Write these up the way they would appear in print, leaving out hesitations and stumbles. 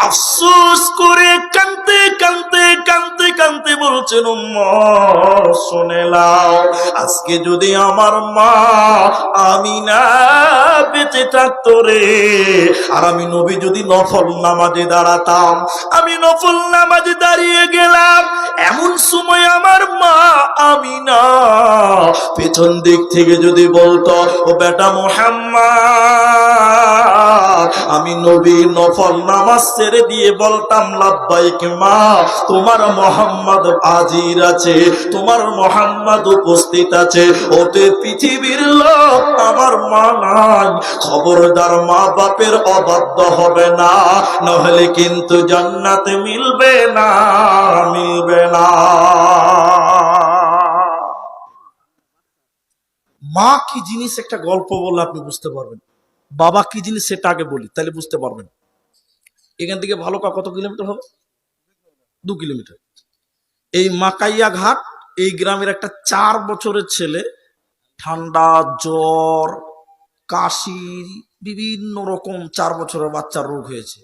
আফসোস করে কাঁদতে কাঁদতে কাঁদতে কাঁদতে বলছেন উম্মত শুনে নাও, আজকে যদি আমার মা আমিনা বেঁচে থাকতো রে, আর আমি নবী যদি নফল নামাজে দাঁড়াতাম, আমি নফল নামাজে দাঁড়িয়ে গেলাম, এমন সময় আমার মা আমিনা পেছন দিক থেকে যদি বলতো, ও বেটা মুহাম্মদ, আমি নবী নফল নামাজ ছেড়ে দিয়ে বলতাম লাব্বাইক মা, তোমার মোহাম্মদ হাজির আছে, তোমার মোহাম্মদ উপস্থিত আছে, ওতে পৃথিবীর লোক আমার মা নাই, খবরদার মা বাপের অবাধ্য হবে না, নহলে কিন্তু জান্নাতে মিলবে না, মিলবে না। মা কি জিনিস একটা গল্প বললে আপনি বুঝতে পারবেন, বাবা কি জিনিস সেটা আগে বলি, তাহলে বুঝতে পারবেন। এখান থেকে ভালুকা কত কিলোমিটার হবে? 2 কিলোমিটার। এই মাকাইয়া ঘাট, এই গ্রামের একটা 4 বছরের ছেলে ঠান্ডা, জ্বর, কাশি, বিভিন্ন রকম 4 বছরের বাচ্চার রোগ হয়েছে।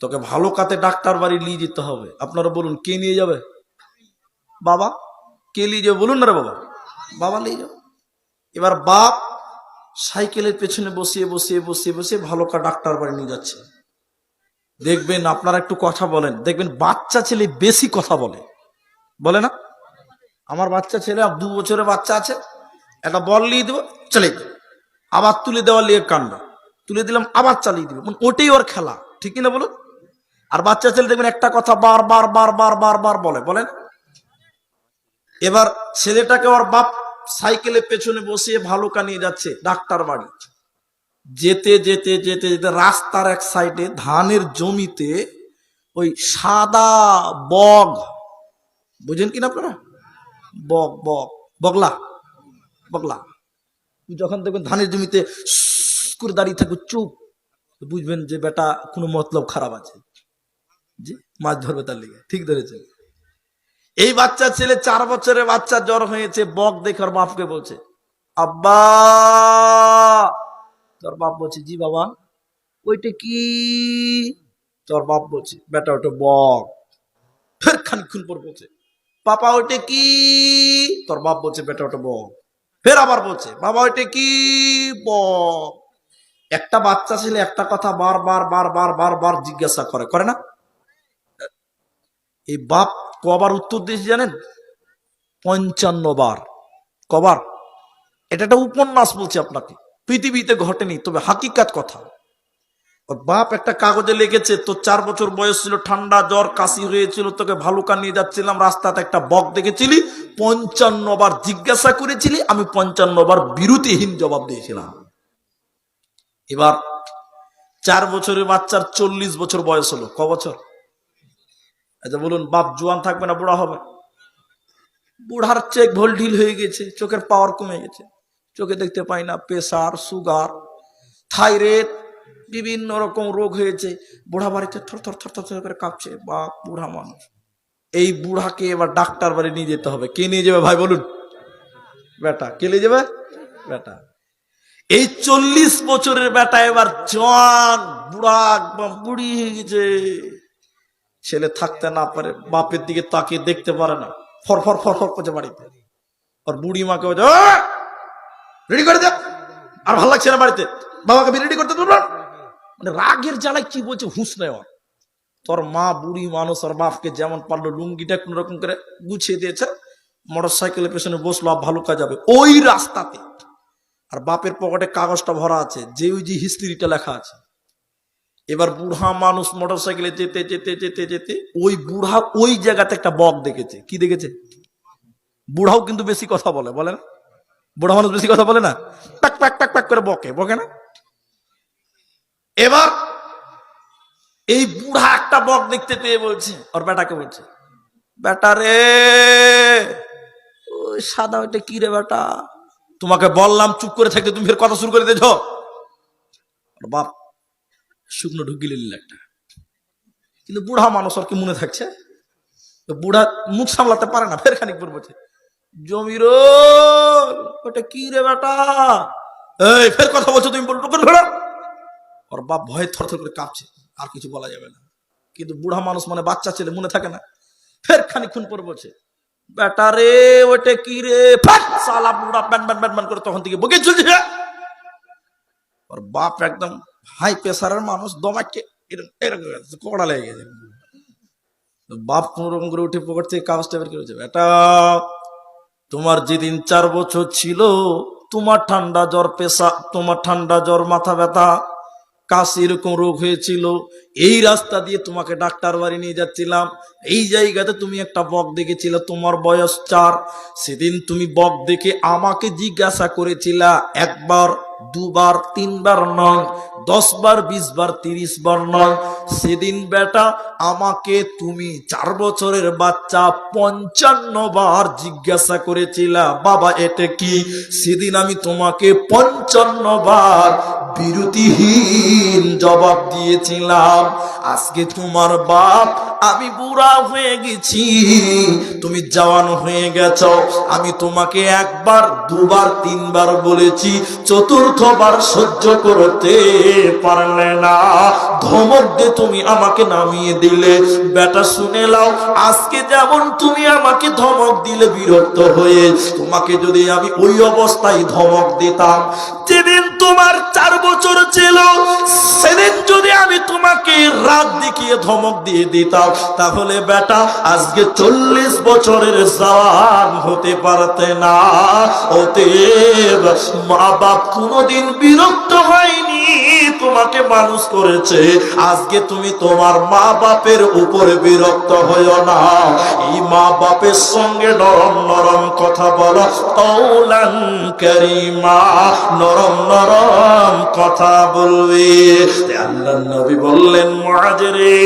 তোকে ভালুকাতে ডাক্তার বাড়ি নিয়ে যেতে হবে। আপনারা বলুন কে নিয়ে যাবে? বাবা। কে নিয়ে যাবে বলুন না রে বাবা? বাবা নিয়ে যাবে। এবার বাপ সাইকেলের পেছনে বসিয়ে বসিয়ে বসিয়ে বসিয়ে ভালুকা ডাক্তার বাড়ি নিয়ে যাচ্ছে। দেখবেন, আপনারা একটু কথা বলেন, দেখবেন বাচ্চা ছেলে বেশি কথা বলে, বলে না? আমার বাচ্চা ছেলে 2 বছরের বাচ্চা আছে, একটা বল নিয়ে দেবো, চলে দেবো, আবার তুলে দেওয়া নিয়ে কাণ্ড, তুলে দিলাম আবার চালিয়ে দিব, ওটাই ওর খেলা, ঠিক কিনা বলুন? আর বাচ্চা ছেলে দেখবেন একটা কথা বারবার বারবার বারবার বলে, বলেন? এবার ছেলেটাকে ওর বাপ সাইকেলের পেছনে বসিয়ে ভালুকা নিয়ে যাচ্ছে ডাক্তার বাড়ি। যেতে যেতে যেতে যেতে রাস্তার এক সাইডে ধানের জমিতে ওই সাদা বগ, বুঝেন কিনা আপনারা? বগ, বগ, বগলা, বগলা যখন দেখবেন ধানের জমিতে করে দাঁড়িয়ে থাকবে চুপ, বুঝবেন যে বেটা কোনো মতলব খারাপ আছে, যে মাছ ধরবে তার লিগে। ঠিক ধরেছে। এই বাচ্চা ছেলে 4 বছরের বাচ্চা, জ্বর হয়েছে, বগ দেখে ওর বাপকে বলছে, আব্বা। তোর বাপ বলছে, জি বাবা। ওইটা কি? তোর বাপ বলছে, বেটা ওটা বগ। ফের খানিকক্ষণ পর বলছে, পাপা ওইটা কি? তোর বাপ বলছে, বেটা ওটা বগ। ফের আবার বলছে, বাবা ওইটা কি? বগ। একটা বাচ্চা ছেলে একটা কথা বারবার বারবার বারবার জিজ্ঞাসা করে, করে না? এই বাপ কবার উত্তর দিয়েছে জানেন? 55 বার। কবার? এটা একটা উপন্যাস বলছে আপনাকে, পৃথিবীতে ঘটেনি, তবে হাকিকাত কথা। ওর বাপ একটা কাগজে লিখেছে, তোর 4 বছর বয়স ছিল, ঠান্ডা জ্বর কাশি হয়েছিল, তোকে ভালুকা নিয়ে যাচ্ছিলাম, রাস্তাতে একটা বক দেখেছিলি, 55 বার জিজ্ঞাসা করেছিলি, আমি 55 বার বিরতিহীন জবাব দিয়েছিলাম। এবার 4 বছরের বাচ্চার 40 বছর বয়স হলো। ক বছর? আচ্ছা বলুন, বাপ জোয়ান থাকবে না বুড়া হবে? বুড়ার চেক ভোল ঢিল হয়ে গেছে, চোখের পাওয়ার কমে গেছে, চোখে দেখতে পাই না, প্রেসার, সুগার, থাইরয়েড, বিভিন্ন রকম রোগ হয়েছে। বুড়া বাড়িতে থর থর থর থর করে কাঁপছে, বাপ বুড়া মানুষ। এই বুড়াকে এবার ডাক্তার বাড়ি নিয়ে যেতে হবে। কে নিয়ে যাবে ভাই বলুন? বেটা। কে নিয়ে যাবে? বেটা। এই 40 বছরের বেটা এবার জওয়ান, বুড়া, একদম বুড়ি হয়ে গেছে। ছেলে থাকতে না পারে, বাপের দিকে তাকিয়ে দেখতে পারে না, ফর ফর ফর ফর করছে বাড়িতে। আর বুড়ি মাকে বলছে, রেডি করে দে, আর ভালো লাগছে না বাড়িতে, বাবাকে রেডি করতে দেবো না। মানে রাগের জ্বালায় কি বলছে হুঁশ নেই ওর। তোর মা বুড়ি মানুষ, আর বাপকে যেমন পারলো লুঙ্গিটা কোন রকম করে গুছিয়ে দিয়েছে, মোটর সাইকেলের পেছনে বসলো, ভালুকা যাবে ওই রাস্তাতে। আর বাপের পকেটে কাগজটা ভরা আছে, যে ওই যে হিস্ট্রিটা লেখা আছে। এবার বুড়া মানুষ মোটর সাইকেলে যেতে যেতে যেতে যেতে ওই বুড়া ওই জায়গাতে একটা বক দেখেছে। কি দেখেছে? বুড়াও কিন্তু বেশি কথা বলে, বলে না? বুড়া মানুষ বেশি কথা বলে না, প্যাক প্যাক প্যাক প্যাক করে বকে, বকে না? এবার এই বুড়া একটা বক দেখতে পেয়ে বলছে, ওর বেটাকে বলছে, বেটা রে, ওই সাদা ওইটা কি রে বেটা? তোমাকে বললাম চুপ করে থাকতে, তুমি ফের কথা শুরু করে দিয়েছ। বাপ শুকনো ঢুকিয়ে নিল একটা। কিন্তু বুড়া মানুষ আর কি মনে থাকছে, বুড়া মুখ সামলাতে পারে না, ফের খানিক পর বলছে, জমির ওটা কি রে বেটা? এই ফের কথা বলছো তুমি, বলতো। ওর বাপ ভয়ে থরথর করে কাঁপছে, আর কিছু বলা যাবে না। কিন্তু বুড়া মানুষ মানে বাচ্চা ছেলে মনে থাকে না। ফের খানিকক্ষণ পর বলছে, বেটা রে ওটা কি রে, ফাট সালা বুড়া ব্যান ব্যান ব্যান ব্যান করে তখন থেকে বকে চলছে। ওর বাপ একদম হাই প্রেসারের মানুষ, দমাকে এরকম কড়া লেগে গেছে। বাপ কোন রকম করে উঠে পকেট থেকে কাগজটা বের করেছে, বেটা তোমার যেদিন 4 বছর ছিল তোমার ঠান্ডা জ্বর পেশা, তোমার ঠান্ডা জ্বর মাথা ব্যথা কাশি এরকম রোগ হয়েছিল, এই রাস্তা দিয়ে তোমাকে ডাক্তার বাড়ি নিয়ে যাচ্ছিলাম, এই জায়গাতে তুমি একটা বক দেখেছিলে, তোমার বয়স 4। সেদিন তুমি বক দেখে আমাকে জিজ্ঞাসা করেছিলা, 1 বার 2 বার 3 বার নয়, 10 বার 20 বার 30 বার নয়। সেদিন বেটা আমাকে তুমি 4 বছরের বাচ্চা 55 বার জিজ্ঞাসা করেছিলা, বাবা এটা কি? সেদিন আমি তোমাকে 55 বার বিরতিহীন জবাব দিয়েছিলাম। আজকে তোমার বাপ, আমি বুড়া হয়ে গেছি, তুমি জওয়ান হয়ে গেছো, আমি তোমাকে 1 বার 2 বার 3 বার বলেছি, 4th বার সহ্য করতে পারলে না, ধমক দিয়ে তুমি আমাকে নামিয়ে দিলে। বেটা শুনে লাও, আজকে যেমন তুমি আমাকে ধমক দিলে বিরক্ত হয়ে, তোমাকে যদি আমি ওই অবস্থায় ধমক দিতাম যেদিন তোমার 4 বছর ছিল, সেদিন যদি আমি তোমাকে রাত দেখিয়ে ধমক দিয়ে দিতাম, তাহলে বেটা আজকে 40 বছরের জওয়ান হতে পারতে না। অতএব মা বাপ কোনোদিন বিরক্ত হয়নি, তোমাকে মানুষ করেছে, আজকে তুমি তোমার মা বাপের উপরে বিরক্ত হইও না। এই মা বাপের সঙ্গে নরম নরম কথা বলো, কওলান কারীমা, নরম নরম কথা বলবে। আল্লাহর নবী বললেন, মুআজ রে,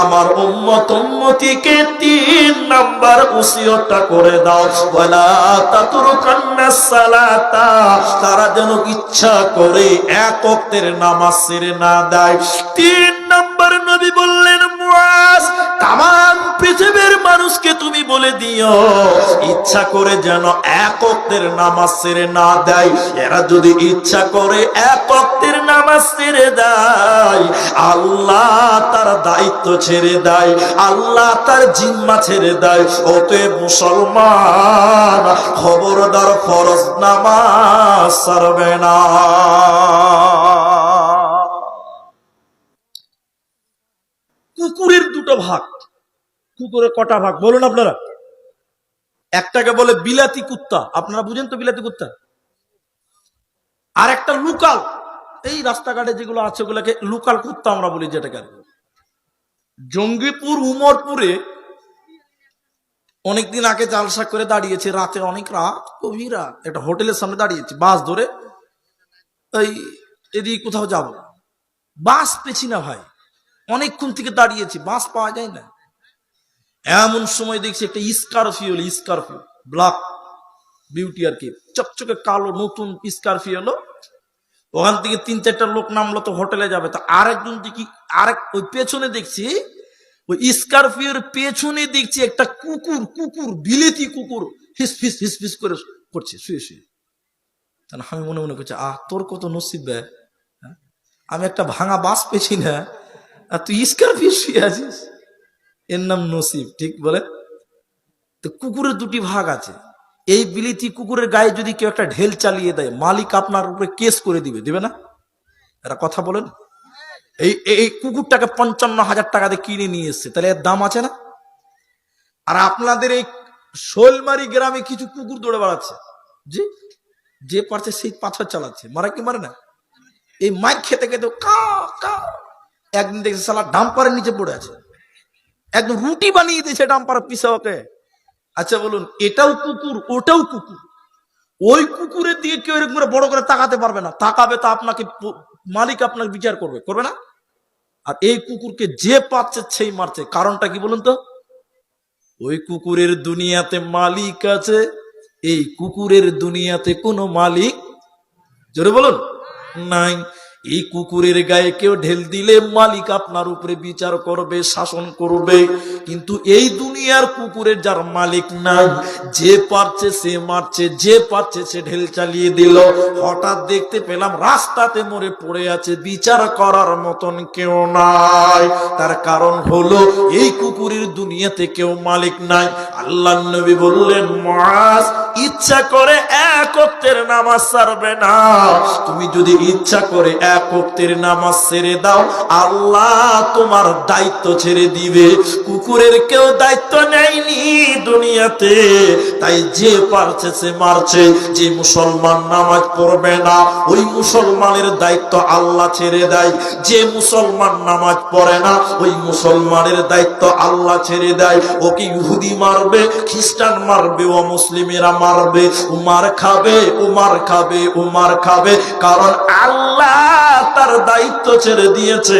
আমার উম্মতিকে 3 নাম্বার ওসিয়তটা করে দাও, ওয়ালা তাতরুকান্নাস সালাতা, তারা যেন ইচ্ছা করে 1 ওয়াক্তের নামাজ ছেড়ে না দেয়। 3 নাম্বার নবী বললেন, মুআজ তামাম পৃথিবীর মানুষকে তুমি বলে দিও, ইচ্ছা করে যেন 1 ওয়াক্তের নামাজ ছেড়ে না দেয়। এরা যদি ইচ্ছা করে 1 ওয়াক্তের নামাজ ছেড়ে দেয়, আল্লাহ তার দায়িত্ব ছেড়ে দেয়, আল্লাহ তার জিম্মা ছেড়ে দেয়। অতএব মুসলমান, খবরদার ফরজ নামাজ ছাড়বে না। কুকুরের 2টো ভাগ। কুকুরের কটা ভাগ বলুন আপনারা? একটাকে বলে বিলাতি কুত্তা, আপনারা বুঝেন তো বিলাতি কুত্তা, আর একটা লোকাল, এই রাস্তাঘাটে যেগুলো আছে ওগুলোকে লোকাল কুত্তা আমরা বলি, যেটাকে জঙ্গিপুর উমরপুরে অনেকদিন আগে জালসা করে দাঁড়িয়েছে, রাতে অনেক রাত, গভীর রাত, একটা হোটেলের সামনে দাঁড়িয়েছি, বাস ধরে এই এদিকে কোথাও যাব, বাস পেছি না ভাই, অনেকক্ষণ থেকে দাঁড়িয়েছি, বাস পাওয়া যায় না। এমন সময় দেখছি একটা স্করপিও ব্ল্যাক বিউটি আর কি, চকচকে কালো নতুন স্করপিও এলো, ওখান থেকে 3-4টা লোক নামলো, তো হোটেলে যাবে। তো আরেকজন দেখি, ওই পেছনে দেখছি, ওই স্করপিওর পেছনে দেখছি একটা কুকুর বিলেতি কুকুর হিসফিস করে করছে শুয়ে শুয়ে। তাহলে আমি মনে মনে করছি, তোর কত নসিব বে, আমি একটা ভাঙা বাস পেছি না, আর তুই স্করপিও শুয়ে আছিস, এর নাম নসিব, ঠিক বলে? তো কুকুরের 2টি ভাগ আছে। এই বিলিতি কুকুরের গায়ে যদি কেউ একটা ঢেল চালিয়ে দেয়, মালিক আপনার উপরে কেস করে দিবে না? এরা কথা বলেন। এই কুকুরটাকে 55,000 টাকা দিয়ে কিনে নিয়ে এসছে, তাহলে এর দাম আছে না? আর আপনাদের এই শৈলমারি গ্রামে কিছু কুকুর দৌড়ে বেড়াচ্ছে, যে পারছে সেই পাথর চালাচ্ছে, মারা কি মারে না? এই মাইক খেতে খেতে একদিন দেখছে সালা ডাম্পারের নিচে পড়ে আছে, একদম রুটি বানিয়ে দিয়েছে ডাম্পারের পিছে ওকে। আচ্ছা বলুন, এটাও কুকুর ওটাও কুকুর, ওই কুকুরের দিকে কেউ এরকম করে বড় করে তাকাতে পারবে না, তাকাবে তো আপনাকে মালিক আপনাকে বিচার করবে না? আর এই কুকুরকে যে পাচ্ছে সেই মারছে, কারণটা কি বলুন তো? ওই কুকুরের দুনিয়াতে মালিক আছে, এই কুকুরের দুনিয়াতে কোনো মালিক, জোরে বলুন, নাই। এই কুকুরের গায়ে কেউ ঢেল দিলে মালিক আপনার উপরে বিচার করবে, শাসন করবে। কিন্তু এই দুনিয়ার কুকুরের যার মালিক নাই, যে পারছে সে মারছে, যে পারছে সে ঢেল চালিয়ে দিল। হঠাৎ দেখতে পেলাম রাস্তাতে মরে পড়ে আছে, বিচার করার মতন কেউ নাই। তার কারণ হলো এই কুকুরের দুনিয়াতে কেউ মালিক নাই। আল্লাহর নবী বললেন, মুআজ ইচ্ছা করে এক ওয়াক্তের নামাজ ছাড়বে না। তুমি যদি ইচ্ছা করে এক ওয়াক্তের নামাজ ছেড়ে দাও, আল্লাহ তোমার দায়িত্ব ছেড়ে দিবে। কুকুরের কেউ দায়িত্ব নেয়নি দুনিয়াতে, তাই যে পারছে সে মারছে। যে মুসলমান নামাজ পড়বে না, ওই মুসলমানের দায়িত্ব আল্লাহ ছেড়ে দেয়। যে মুসলমান নামাজ পড়ে না, ওই মুসলমানের দায়িত্ব আল্লাহ ছেড়ে দেয়। ওকে ইহুদি মারবে, খ্রিস্টান মারবে, ও মুসলিমেরা মারবে, উমার খাবে, উমার খাবে, উমার খাবে। কারণ আল্লাহ তার দায়িত্ব ছেড়ে দিয়েছে,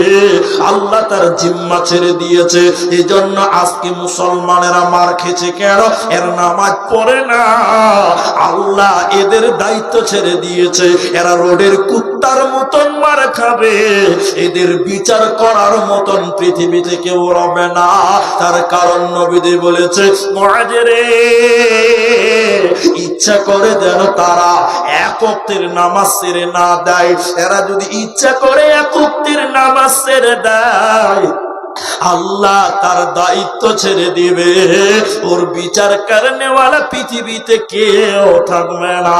আল্লাহ তার জিম্মা ছেড়ে দিয়েছে। এই জন্য আজকে মুসলমানেরা মার খেছে কেন? এর নামাজ পড়ে না, আল্লাহ এদের দায়িত্ব ছেড়ে দিয়েছে। এরা রোডের কুত্তার মতন মার খাবে, এদের বিচার করার মতন পৃথিবীতে কেউ রবে না। তার কারণ নবীজি বলেছে, মুআজ রে, ইচ্ছা করে যেন তারা এক ওয়াক্তের নামাজ ছেড়ে না দেয়। এরা যদি ইচ্ছা করে এক ওয়াক্তের নামাজ ছেড়ে দেয়, আল্লাহ তার দায়িত্ব ছেড়ে দিবে। ওর বিচার করনেওয়ালা পৃথিবীতে কেউ থাকবে না।